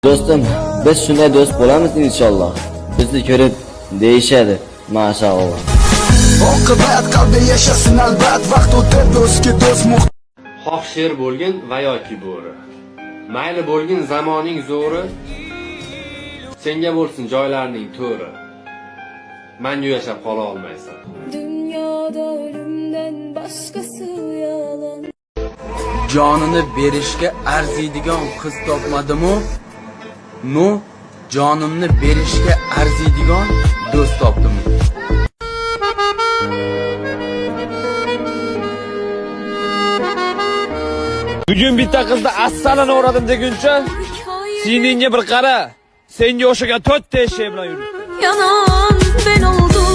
Do'stim, biz shunday do'st bo'lamiz inshaalloh. Bizni ko'rib deyishadi, maşallah. Oqibat qalbi yashasin albat, vaqt o'tib do'stga do'st muht. Xoh sher bo'lgin va yoki bo'ri. Mayli bo'lgin zamoning zo'ri. Senga bo'lsin joylarning to'ri. Menga yashab qola olmaysan. Dünyada ölümden başkası yalan. Jonini berishga arziydigan qiz topmadim-u? No, jonimni berishga arziydigan do'st topdim. Bugun bitta qizni assalini o'radim deguncha, siningga bir qara. Senga o'xshagan 4 ta eshak bilan yuribdi. Yanan ben oldum.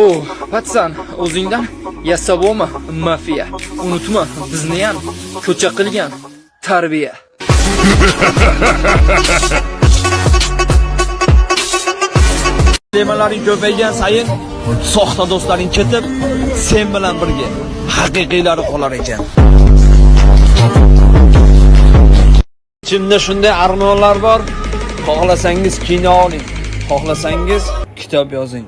Oh, patsan, o'zingdan yasavoma mafiya. Unutma, bizni ham ko'cha qilgan tarbiya. Temalaring ko'paygan sayin soxta do'stlaring ketib, sen bilan birga haqiqiylari qolar ekan. Ichimda shunday armonlar bor. Xohlasangiz kino oling, xohlasangiz kitob yozing.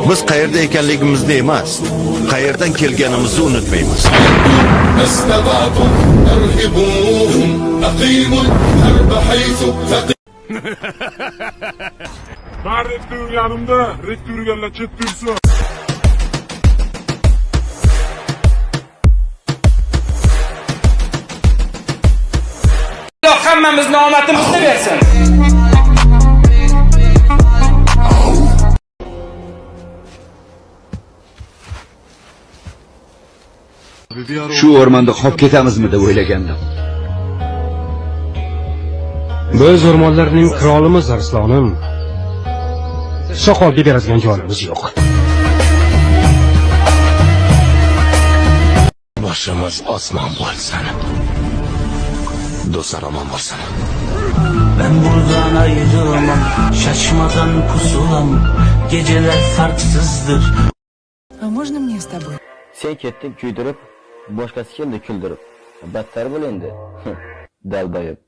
Biz qayerda ekanligimizni emas, qayerdan kelganimizni unutmaymiz. Ben rektör yanımda, rektör yerle çettirsin. Hammamizni omadimizni bersin. Shu o'rmonda qolib ketamizmi deb o'ylagandim. Biz o'rmonlarning qirolimiz Arslonim. Soqolga beradigan joyimiz yo'q. Boshimiz osmon bo'lsin. Do'stlar omon bo'lsin. Ben buradan ayrılamam, şaşmadan pusulam, geceler farksızdır. А можно мне с тобой? Sen ketding kuydirib, boshqasi keldi kuldirib. Battar bo'l endi. Dalbayib.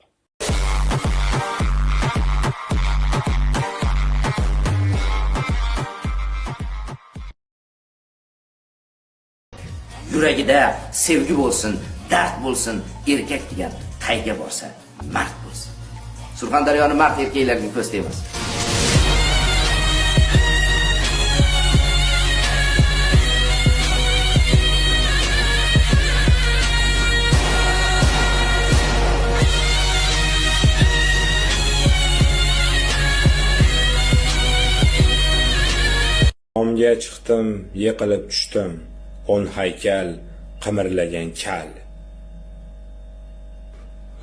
Yuragida sevgi bo'lsin, dard bo'lsin, erkak degan qayga borsa, mard bo'lsin. Surxondaryoni mard erkaklarga ko'z tegmas. Omga chiqdim, yiqilib tushdim. 10 haykal, qimirlagan kal.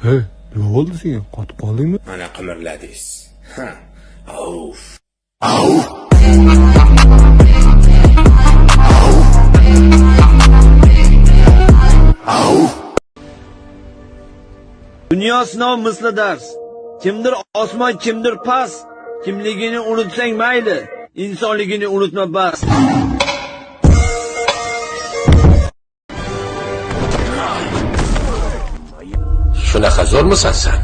Hey, nima bo'ldi senga? Qotib qoldingmi? Mana qimirladingiz. Ha. Auf. Auf. Auf. Dunyo sinov misli dars. Kimdir osmon, kimdir past. Kimligini unutsang mayli, insonligini unutma bas. Shunaqa zo'rmisan sen?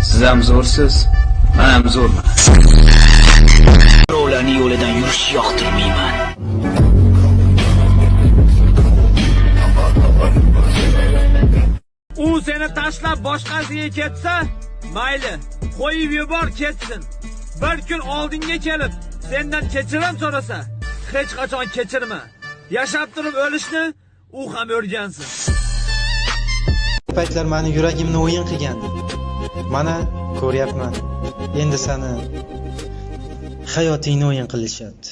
Siz ham zo'rsiz, men ham zo'rman. Birovlarning yo'lidan yurishni yoqtirmayman. U seni tashlab boshqasiga ketsa, mayli, qo'yib yubor ketsin. Bir kun oldinga kelib, sendan kechirim so'rasa, hech qachon kechirma. Yashab turib o'lishni u ham o'rgansin. Paytlar meni yuragimni o'yin qilgandi. Mana ko'ryapman. Endi seni hayotingni o'yin qilishyapti.